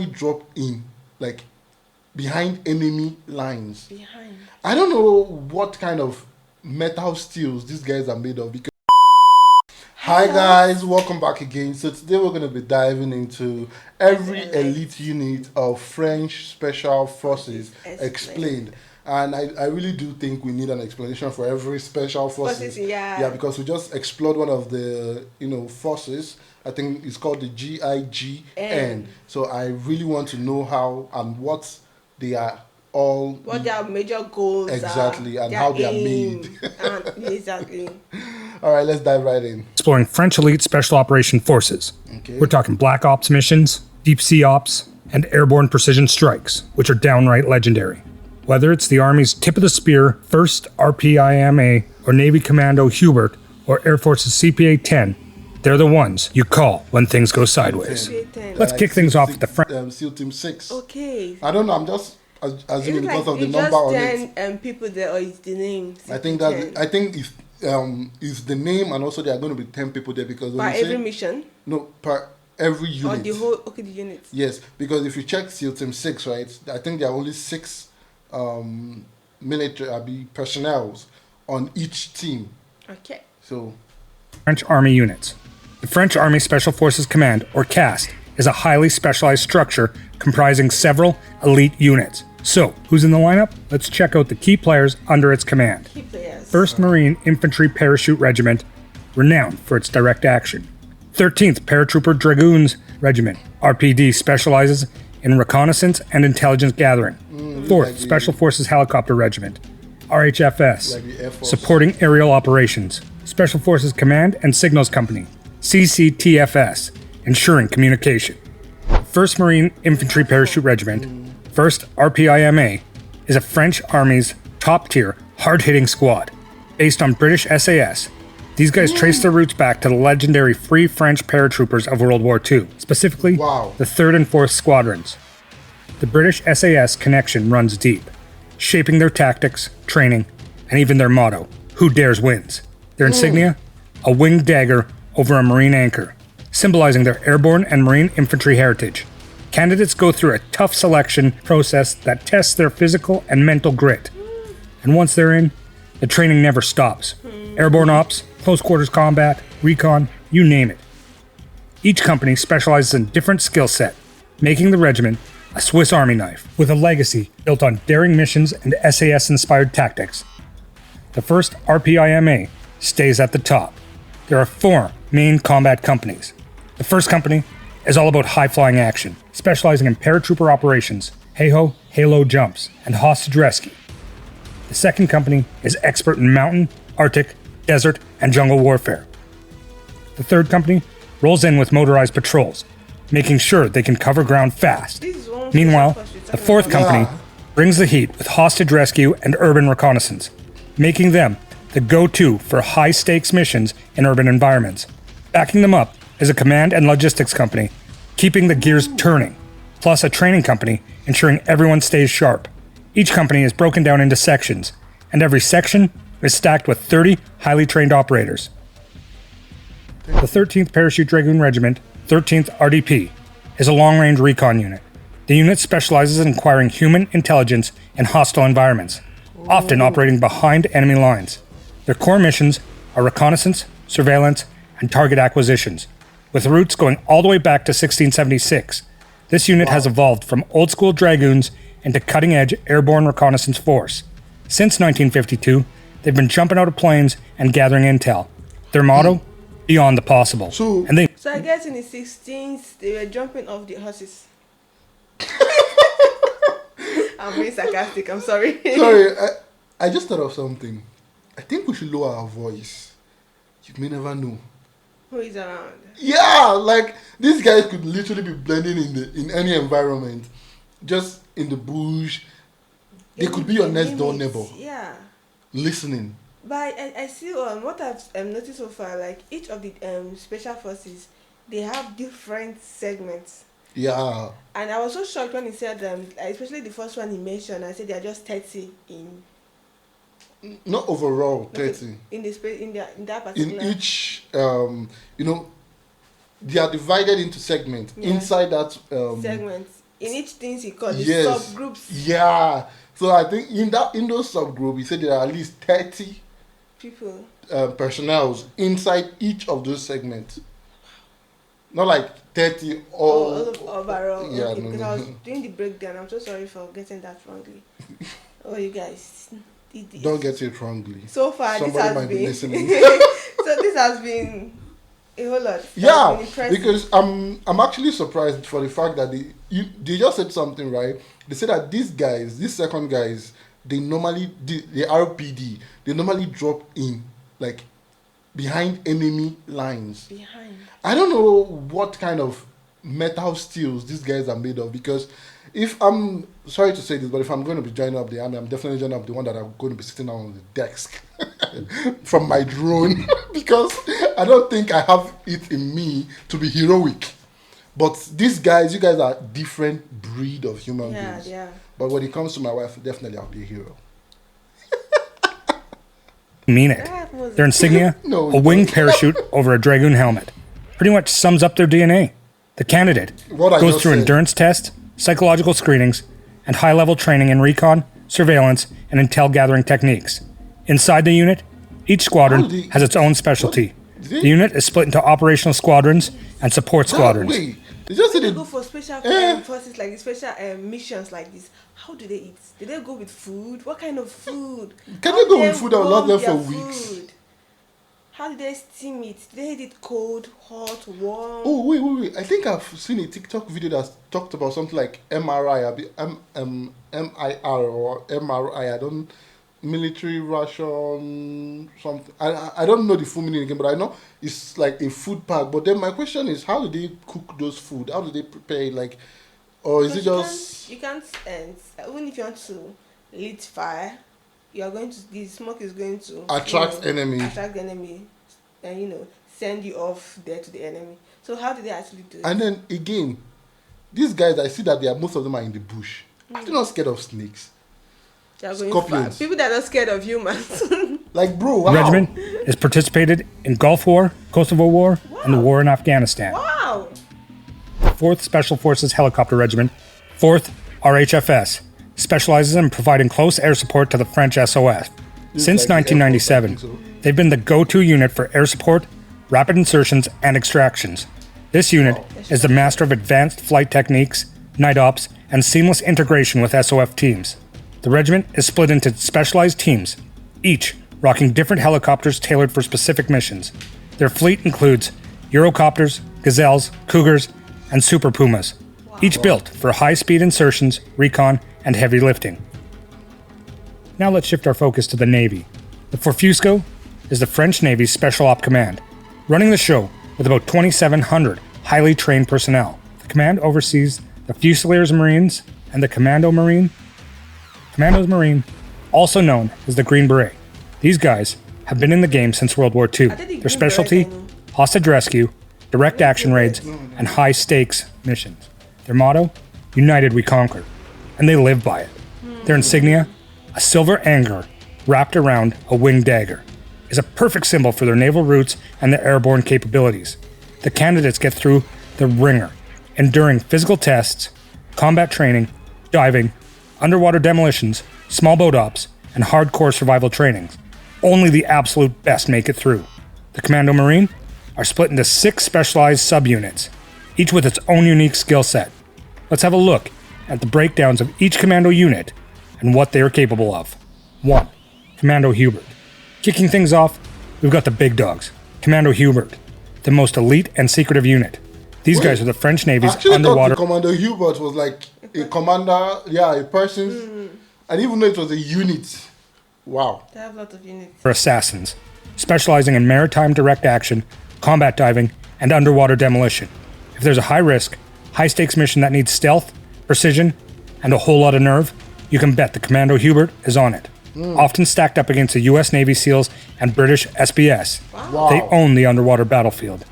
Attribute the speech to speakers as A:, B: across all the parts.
A: dropped in, like, behind enemy lines.
B: Behind.
A: I don't know what kind of metal steels these guys are made of. Because hi guys, welcome back again. So today we're going to be diving into every elite unit of French Special Forces explained. And I really do think we need an explanation for every special forces.
B: Yeah,
A: because we just explored one of the forces. I think it's called the GIGN. So I really want to know how and what they are all.
B: What their major goals
A: exactly,
B: are.
A: And how they are made.
B: Exactly.
A: All right, let's dive right in.
C: Exploring French elite special operation forces.
A: Okay.
C: We're talking black ops missions, deep sea ops, and airborne precision strikes, which are downright legendary. Whether it's the Army's tip of the spear, 1st RPIMA, or Navy Commando Hubert, or Air Force's CPA-10, they're the ones you call when things go sideways. Let's kick things off with the French.
A: SEAL Team 6.
B: Okay.
A: I don't know, I'm just assuming because of the number on it.
B: Just people there, or it's the name?
A: I think it's the name, and also there are going to be 10 people there because
B: per every mission.
A: No, per every unit.
B: Or the whole the unit.
A: Yes, because if you check SEAL Team 6, right, I think there are only 6 military personnel on each team.
B: Okay.
A: So
C: French Army units. The French Army Special Forces Command, or CAST, is a highly specialized structure comprising several elite units. So, who's in the lineup? Let's check out the key players under its command.
B: Key players.
C: 1st Marine Infantry Parachute Regiment, renowned for its direct action. 13th Paratrooper Dragoons Regiment, RPD, specializes in reconnaissance and intelligence gathering. 4th Special Forces Helicopter Regiment, RHFS, supporting aerial operations. Special Forces Command and Signals Company, CCTFS, ensuring communication. 1st Marine Infantry Parachute Regiment, 1st RPIMA, is a French Army's top-tier, hard-hitting squad. Based on British SAS, these guys trace their roots back to the legendary Free French paratroopers of World War II, specifically the 3rd and 4th Squadrons. The British SAS connection runs deep, shaping their tactics, training, and even their motto, "Who dares wins." Their insignia? A winged dagger over a marine anchor, symbolizing their airborne and marine infantry heritage. Candidates go through a tough selection process that tests their physical and mental grit. And once they're in, the training never stops. Airborne ops, close quarters combat, recon, you name it. Each company specializes in a different skill set, making the regiment a Swiss Army knife, with a legacy built on daring missions and SAS-inspired tactics. The 1st RPIMA stays at the top. There are 4 main combat companies. The 1st company is all about high-flying action, specializing in paratrooper operations, Hey-Ho, Halo jumps, and hostage rescue. The 2nd company is expert in mountain, Arctic, desert, and jungle warfare. The 3rd company rolls in with motorized patrols, making sure they can cover ground fast. Meanwhile, the 4th company brings the heat with hostage rescue and urban reconnaissance, making them the go-to for high-stakes missions in urban environments. Backing them up is a command and logistics company, keeping the gears turning, plus a training company ensuring everyone stays sharp. Each company is broken down into sections, and every section is stacked with 30 highly trained operators. The 13th Parachute Dragoon Regiment, 13th RDP, is a long-range recon unit. The unit specializes in acquiring human intelligence in hostile environments, often operating behind enemy lines. Their core missions are reconnaissance, surveillance, and target acquisitions, with roots going all the way back to 1676. This unit has evolved from old-school dragoons into cutting-edge airborne reconnaissance force. Since 1952, they've been jumping out of planes and gathering intel. Their motto? Beyond the possible.
B: So I guess in the 16th, they were jumping off the horses. I'm being sarcastic, I'm sorry.
A: Sorry, I just thought of something. I think we should lower our voice. You may never know.
B: Who is around?
A: Yeah, like these guys could literally be blending in any environment. Just in the bush. They could be your next door neighbor.
B: Yeah.
A: Listening.
B: But I see what I've noticed so far, like each of the special forces, they have different segments.
A: Yeah.
B: And I was so shocked when he said, especially the first one he mentioned, I said they are just 30 in.
A: Not overall 30.
B: In the space in that particular.
A: In each, they are divided into segments. Yeah. Inside that
B: segments. in each things he called
A: Yes.
B: subgroups.
A: Yeah. So I think in those subgroup, he said there are at least 30
B: People.
A: personnels inside each of those segments. Not like 30
B: Overall.
A: Yeah,
B: Okay,
A: no,
B: because
A: no,
B: I was
A: no.
B: doing the breakdown. I'm so sorry for getting that wrongly. Oh, you guys.
A: Don't get it wrongly.
B: So far,
A: Somebody
B: this has
A: might be
B: been.
A: listening.
B: So this has been a whole lot. That's
A: Yeah,
B: been impressive.
A: because I'm actually surprised for the fact that they just said something right. They said that these second guys, the RPD, they normally drop in like behind enemy lines.
B: Behind.
A: I don't know what kind of metal steels these guys are made of, because if I'm sorry to say this, but if I'm going to be joining up the army, I'm definitely joining up the one that I'm going to be sitting on the desk from my drone because I don't think I have it in me to be heroic. But these guys, you guys are different breed of human beings.
B: Yeah.
A: But when it comes to my wife, definitely I'll be a hero.
C: Mean it. Their insignia,
A: No,
C: a winged parachute over a Dragoon helmet, pretty much sums up their DNA. The candidate
A: What I
C: goes
A: just
C: through
A: said.
C: endurance tests, psychological screenings, and high-level training in recon, surveillance, and intel gathering techniques. Inside the unit, each squadron
A: How do they-
C: has its own specialty.
A: What? Did they-
C: The unit is split into operational squadrons and support squadrons.
A: Wait, they just said
B: They
A: it.
B: go for special
A: Eh.
B: forces like this, special missions like this. How do they eat? Do they go with food? What kind of food?
A: Can
B: How
A: they
B: do
A: go with food that will last
B: warm
A: them for
B: their
A: weeks?
B: food? How do they steam it? Do they eat it cold, hot, warm?
A: Oh wait! I think I've seen a TikTok video that talked about something like MRI, MIR or MRI. I don't military ration something. I don't know the full meaning again, but I know it's like a food pack. But then my question is, how do they cook those food? How do they prepare it? Like, or is it just
B: You can't even if you want to lit fire, you are going to, the smoke is going to
A: attract enemy?
B: attract the enemy, and send you off there to the enemy. So how do they actually do it?
A: And then again, these guys, I see that most of them are in the bush. Are they not scared of snakes?
B: They are going
A: scorpions.
B: far. People that are not scared of humans.
A: Like, bro,
C: The
A: wow.
C: regiment has participated in Gulf War, Kosovo War, and the war in Afghanistan.
B: Wow.
C: 4th Special Forces Helicopter Regiment, 4th RHFS, specializes in providing close air support to the French SOF.
A: This
C: Since
A: is like the Air Force, I
C: 1997,
A: think so.
C: they've been the go-to unit for air support, rapid insertions, and extractions. This unit is the master of advanced flight techniques, night ops, and seamless integration with SOF teams. The regiment is split into specialized teams, each rocking different helicopters tailored for specific missions. Their fleet includes Eurocopters, Gazelles, Cougars, and Super Pumas, each built for high-speed insertions, recon, and heavy lifting. Now let's shift our focus to the Navy. The Forfusco is the French Navy's Special Op Command, running the show with about 2,700 highly trained personnel. The command oversees the Fusiliers Marines and the Commandos Marine, also known as the Green Beret. These guys have been in the game since World War II.
B: I did the
C: Their
B: Green
C: specialty,
B: Beret, I know.
C: hostage rescue, direct action raids, and high-stakes missions. Their motto, United We Conquer, and they live by it. Their insignia, a silver anchor wrapped around a winged dagger, is a perfect symbol for their naval roots and their airborne capabilities. The candidates get through the ringer, enduring physical tests, combat training, diving, underwater demolitions, small boat ops, and hardcore survival trainings. Only the absolute best make it through. The Commando Marine are split into 6 specialized subunits, each with its own unique skill set. Let's have a look at the breakdowns of each commando unit and what they are capable of. 1. Commando Hubert. Kicking things off, we've got the big dogs. Commando Hubert, the most elite and secretive unit. These guys are the French
A: I
C: Navy's
A: actually
C: underwater
A: thought the Commander Hubert was like a commander, a person. And even though it was a unit, wow.
B: They have a lot of units.
C: assassins, specializing in maritime direct action, combat diving, and underwater demolition. If there's a high-risk, high-stakes mission that needs stealth, precision, and a whole lot of nerve, you can bet the Commando Hubert is on it. Often stacked up against the US Navy SEALs and British SBS.
A: Wow.
C: They own the underwater battlefield.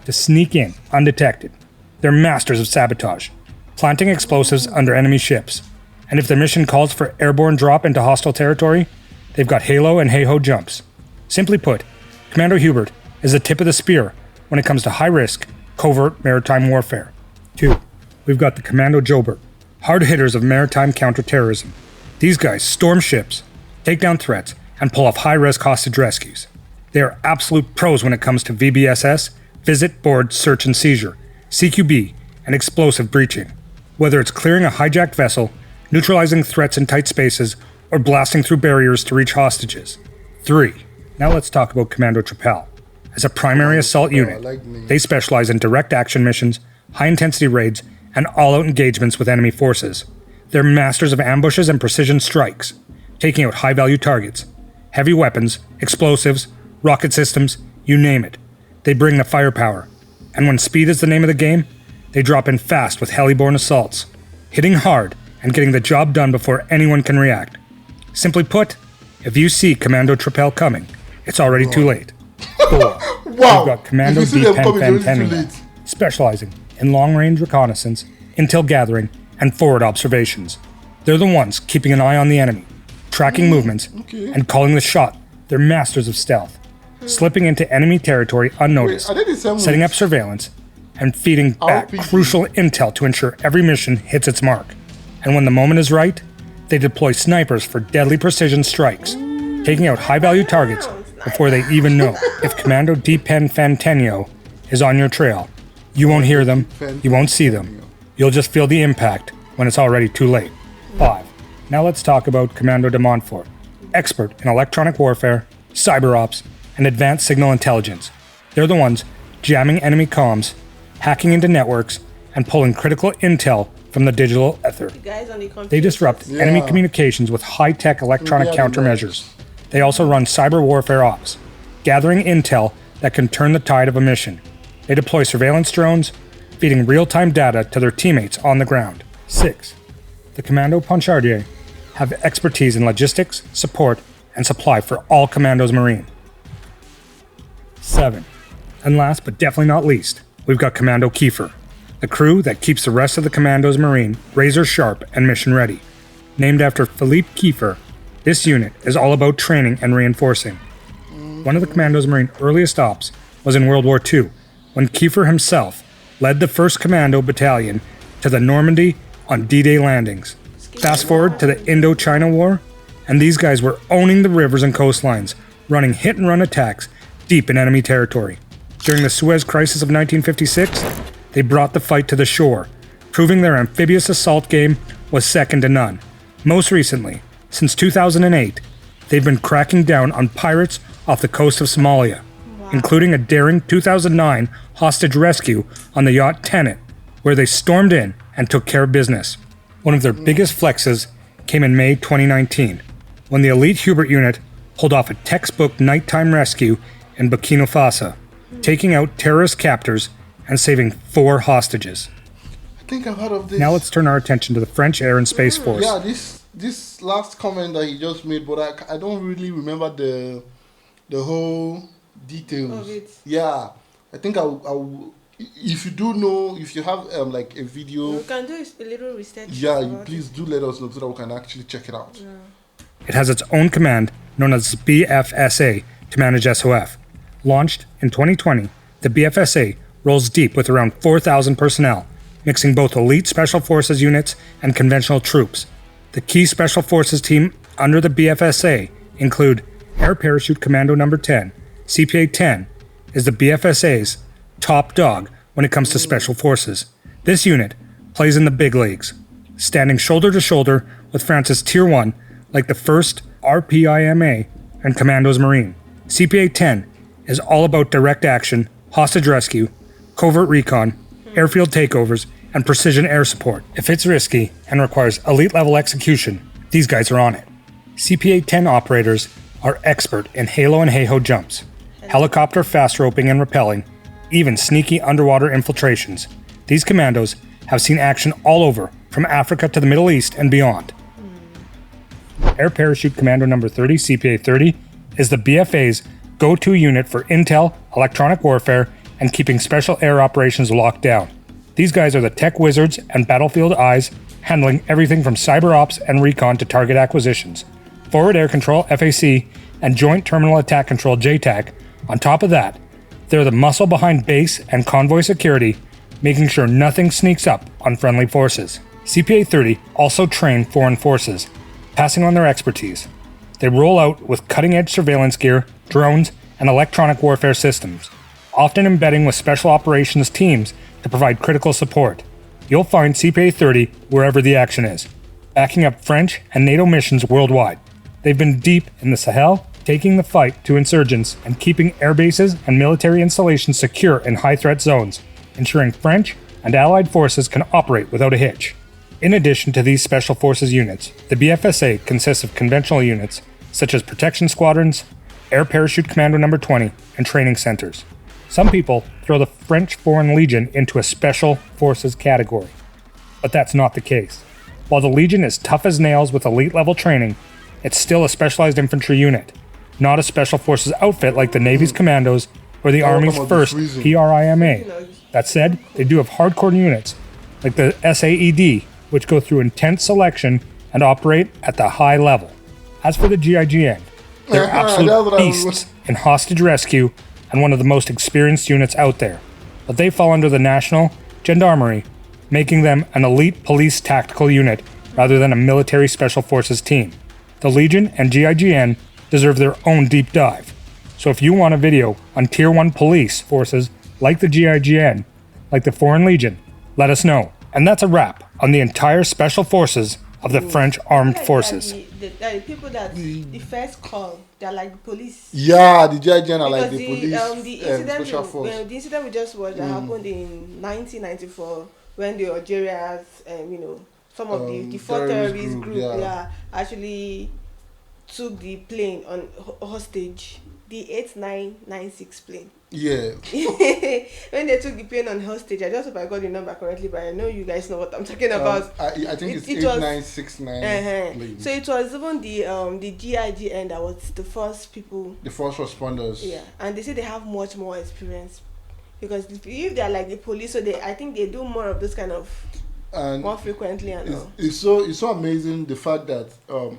C: To sneak in undetected, they're masters of sabotage, planting explosives under enemy ships. And if their mission calls for airborne drop into hostile territory, they've got halo and hey-ho jumps. Simply put, Commando Hubert is the tip of the spear when it comes to high-risk, covert maritime warfare. 2. we've got the Commando Joubert, hard hitters of maritime counterterrorism. These guys storm ships, take down threats, and pull off high-risk hostage rescues. They are absolute pros when it comes to VBSS, visit, board, search and seizure, CQB, and explosive breaching. Whether it's clearing a hijacked vessel, neutralizing threats in tight spaces, or blasting through barriers to reach hostages. 3. Now let's talk about Commando Trapal. As a primary assault unit, they specialize in direct action missions, high-intensity raids, and all-out engagements with enemy forces. They're masters of ambushes and precision strikes, taking out high-value targets, heavy weapons, explosives, rocket systems, you name it. They bring the firepower. And when speed is the name of the game, they drop in fast with heli-borne assaults, hitting hard and getting the job done before anyone can react. Simply put, if you see Commando Trapal coming, it's already too late. 4.
A: Wow!
C: We've got Commando
A: If you see them coming, it's already too
C: D10
A: late.
C: specializing in long-range reconnaissance, intel gathering, and forward observations. They're the ones keeping an eye on the enemy, tracking movements, and calling the shot. They're masters of stealth, slipping into enemy territory unnoticed,
A: Wait, are they the same
C: setting up
A: ones?
C: surveillance, and feeding back
A: RPG.
C: crucial intel to ensure every mission hits its mark. And when the moment is right, they deploy snipers for deadly precision strikes, taking out high-value targets before they even know. If Commando D10 Fantenio is on your trail, you won't hear them, you won't see them. You'll just feel the impact when it's already too late. 5. Now let's talk about Commando de Montfort, expert in electronic warfare, cyber ops, and advanced signal intelligence. They're the ones jamming enemy comms, hacking into networks, and pulling critical intel from the digital ether.
B: The guys on the computer.
C: They disrupt enemy communications with high-tech electronic
A: Yeah,
C: countermeasures. They also run cyber warfare ops, gathering intel that can turn the tide of a mission. They deploy surveillance drones, feeding real-time data to their teammates on the ground. 6. The Commando Ponchardier have expertise in logistics, support, and supply for all Commandos Marine. 7. And last but definitely not least, we've got Commando Kiefer, the crew that keeps the rest of the Commandos Marine razor sharp and mission ready. Named after Philippe Kiefer, this unit is all about training and reinforcing. One of the Commandos Marine earliest ops was in World War II, when Kiefer himself led the 1st Commando Battalion to the Normandy on D-Day landings. Fast forward to the Indochina War, and these guys were owning the rivers and coastlines, running hit-and-run attacks deep in enemy territory. During the Suez Crisis of 1956, they brought the fight to the shore, proving their amphibious assault game was second to none. Most recently, since 2008, they've been cracking down on pirates off the coast of Somalia, including a daring 2009 hostage rescue on the yacht Tenet, where they stormed in and took care of business. One of their biggest flexes came in May 2019, when the elite Hubert unit pulled off a textbook nighttime rescue in Burkina Faso, taking out terrorist captors and saving 4 hostages.
A: I think I've heard of this.
C: Now let's turn our attention to the French Air and Space Force.
A: Yeah, this last comment that he just made, but I don't really remember the whole details.
B: Of it.
A: Yeah, I think I'll if you do know, if you have like a video,
B: We can do a little research.
A: yeah,
B: about
A: please do let us know so that we can actually check it out.
B: it. Yeah.
C: It has its own command, known as BFSA, to manage SOF. Launched in 2020, the BFSA rolls deep with around 4,000 personnel, mixing both elite Special Forces units and conventional troops. The key Special Forces team under the BFSA include Air Parachute Commando No. 10. CPA 10 is the BFSA's top dog when it comes to Special Forces. This unit plays in the big leagues, standing shoulder to shoulder with France's Tier 1 like the 1st RPIMA and Commandos Marine. CPA 10 is all about direct action, hostage rescue, covert recon, airfield takeovers, and precision air support. If it's risky and requires elite level execution, these guys are on it. CPA 10 operators are expert in halo and hey-ho jumps, helicopter fast roping and rappelling, even sneaky underwater infiltrations. These commandos have seen action all over, from Africa to the Middle East and beyond. Air Parachute Commando No. 30, CPA 30, is the BFA's go-to unit for intel, electronic warfare, and keeping special air operations locked down. These guys are the tech wizards and battlefield eyes, handling everything from cyber ops and recon to target acquisitions, forward air control, FAC, and joint terminal attack control, JTAC. On top of that, they're the muscle behind base and convoy security, making sure nothing sneaks up on friendly forces. CPA 30 also train foreign forces, passing on their expertise. They roll out with cutting-edge surveillance gear, drones, and electronic warfare systems, often embedding with special operations teams to provide critical support. You'll find CPA 30 wherever the action is, backing up French and NATO missions worldwide. They've been deep in the Sahel, taking the fight to insurgents and keeping air bases and military installations secure in high-threat zones, ensuring French and Allied forces can operate without a hitch. In addition to these Special Forces units, the BFSA consists of conventional units such as protection squadrons, Air Parachute Commando No. 20, and training centers. Some people throw the French Foreign Legion into a Special Forces category, but that's not the case. While the Legion is tough as nails with elite-level training, it's still a specialized infantry unit, not a Special Forces outfit like the Navy's Commandos or the Army's first PRIMA. That said, they do have hardcore units, like the SAED, which go through intense selection and operate at the high level. As for the GIGN, they're absolute beasts in hostage rescue and one of the most experienced units out there. But they fall under the National Gendarmerie, making them an elite police tactical unit rather than a military special forces team. The Legion and GIGN deserve their own deep dive. So if you want a video on Tier 1 police forces like the GIGN, like the Foreign Legion, let us know. And that's a wrap on the entire special forces of the French Armed Forces.
B: The people that the first call, they're like the police.
A: Yeah, the GIGN are like the police.
B: The incident,
A: special force.
B: the incident we just watched that happened in 1994 when the Algerians, some of the four terrorist group, actually took the plane on hostage, the 8996 plane.
A: Yeah.
B: When they took the plane on hostage, I just hope I got the number correctly, but I know you guys know what I'm talking about.
A: I think it's 8969.
B: So it was even the GIGN that was the first people.
A: The first responders.
B: Yeah, and they say they have much more experience because if they're like the police, so I think they do more of this kind of
A: and
B: more frequently and all.
A: It's so amazing the fact that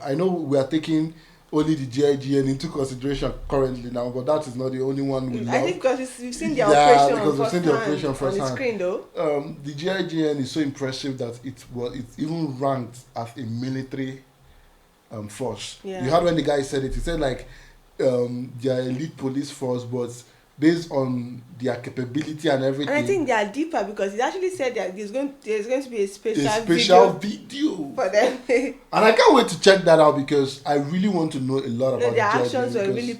A: I know we are taking only the GIGN into consideration currently now, but that is not the only one we love.
B: I think because we've seen the operation
A: because we've seen the operation
B: on the screen though.
A: The GIGN is so impressive that it's even ranked as a military force.
B: Yeah.
A: You heard when the guy said it, he said like their elite police force, but based on their capability and everything.
B: And I think they are deeper because it actually said that there's going to be a
A: special video
B: for them.
A: And I can't wait to check that out because I really want to know a lot about
B: their actions were really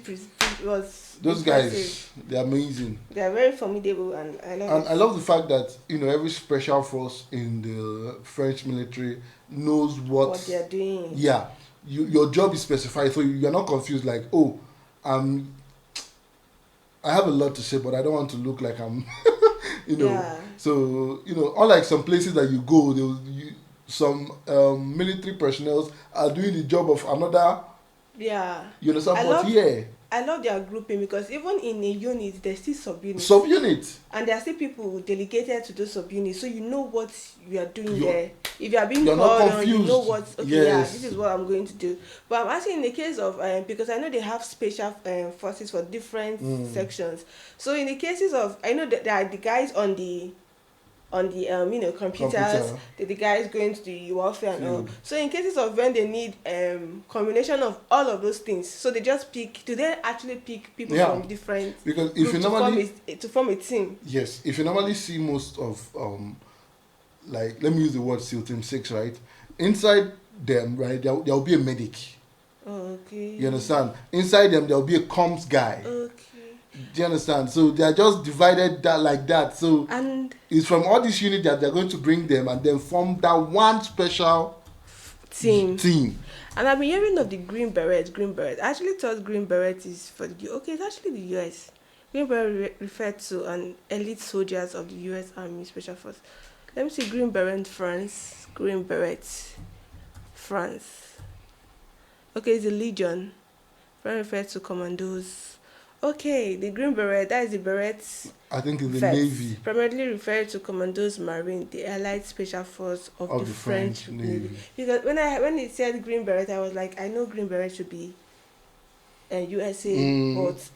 B: was
A: those
B: impressive.
A: guys, they're amazing.
B: They're very formidable and I love
A: the fact that every special force in the French military knows what
B: they're doing.
A: Yeah, your job is specified, so you're not confused like, I have a lot to say, but I don't want to look like I'm,
B: Yeah.
A: So, unlike some places that you go, some military personnel are doing the job of another.
B: Yeah.
A: You understand?
B: I love their grouping because even in a unit, there's still subunits.
A: Subunits.
B: And there are still people delegated to those subunits, so you know what you are doing there. If you are being called on, you know what. Okay,
A: yes.
B: This is what I'm going to do. But I'm asking in the case of because I know they have special forces for different sections. So in the cases of, I know that there are the guys on the computers, the guys going to the warfare and all. So in cases of when they need combination of all of those things, so they just pick. Do they actually pick people from different?
A: Because if you normally
B: to form a team.
A: Yes, if you normally see most of like, let me use the word SEAL Team 6, right? Inside them, right, there will be a medic.
B: Okay.
A: You understand? Inside them, there will be a comms guy.
B: Okay.
A: Do you understand? So they are just divided like that. So
B: and
A: it's from all these units that they're going to bring them and then form that one special team.
B: And I've been hearing of the Green Beret. I actually thought Green Beret is for the okay, it's actually the US. Green Beret referred to an elite soldiers of the US Army Special Force. Let me see Green Beret France. Green Beret France. Okay, it's the Legion. Referred to Commandos. Okay, the Green Beret, that is the Berets.
A: I think in the Navy.
B: Primarily referred to Commandos Marine, the Allied Special Force of the French Navy. Because when it said Green Beret, I was like, I know Green Beret should be USA, but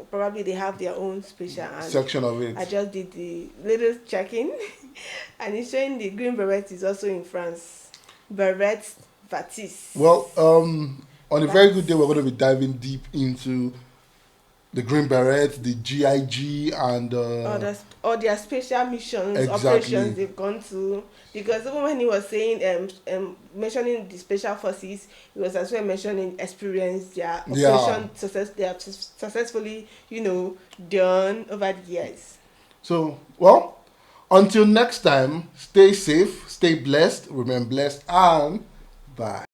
B: probably they have their own special. And
A: section of it.
B: I just did the little checking, and it's showing the Green Beret is also in France. Beret Vatis.
A: Well, on a very good day, we're going to be diving deep into the Green Beret, the GIG, and
B: or their special missions,
A: Exactly.
B: operations they've gone to. Because even when he was saying, mentioning the special forces, he was as well mentioning experience, their operation success they have successfully, done over the years.
A: So, well, until next time, stay safe, stay blessed, remain blessed, and bye.